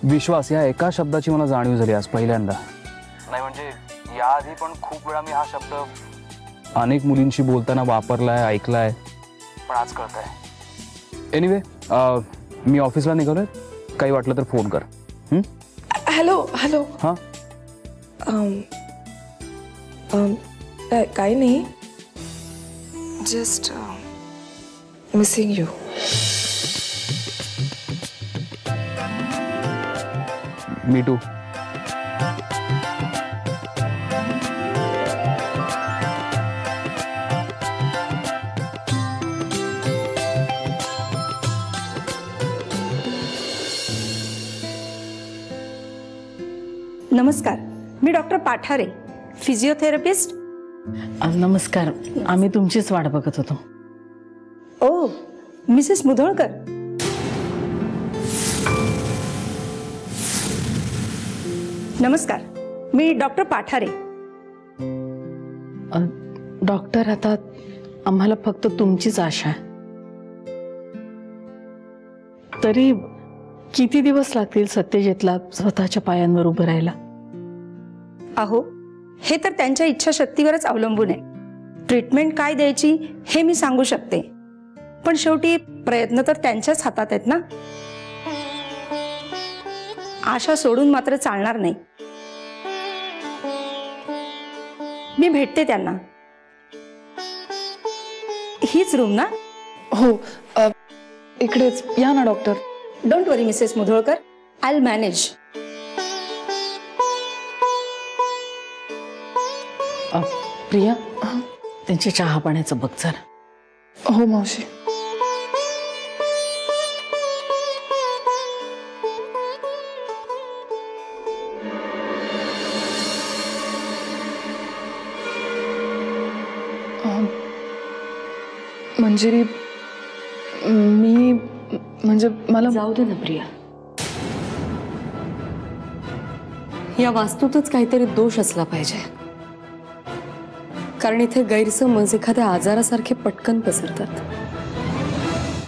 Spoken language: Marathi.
विश्वास या एका शब्दाची मला जाणीव झाली आज पहिल्यांदा. नाही म्हणजे याआधी पण खूप वेळा मी हा शब्द अनेक मुलींशी बोलताना वापरलाय, ऐकलाय, पण आज कळतंय. एनिवे मी ऑफिसला निघालोय, काही वाटलं तर फोन कर. Hello hello. हां काही नाही, just missing you. Me too. नमस्कार, मी डॉक्टर पाठारे, फिजिओथेरपिस्ट. नमस्कार, आम्ही तुमचीच वाट बघत होतो. ओ, मिसेस मुधोळकर. नमस्कार, मी डॉक्टर पाठारे. डॉक्टर, आता आम्हाला फक्त तुमचीच आशा आहे. तरी किती दिवस लागतील सत्यजितला स्वतःच्या पायांवर उभं राहायला? अहो, हे तर त्यांच्या इच्छाशक्तीवरच अवलंबून आहे. ट्रीटमेंट काय द्यायची हे मी सांगू शकते, पण शेवटी प्रयत्न तर त्यांच्याच हातात आहेत ना. आशा सोडून मात्र चालणार नाही. मी भेटते त्यांना. हीच रूम ना? हो, इकडेच या ना doctor. Don't worry Mrs Mudholkar, I will manage. Priya, त्यांची चहा पाण्याचं बघ जरा. हो मावशी. मंजिरी, मी म्हणजे मला जाऊ दे ना प्रिया. या वास्तूतच काहीतरी दोष असला पाहिजे, कारण इथे गैरसमज एखाद्या आजारासारखे पटकन पसरतात.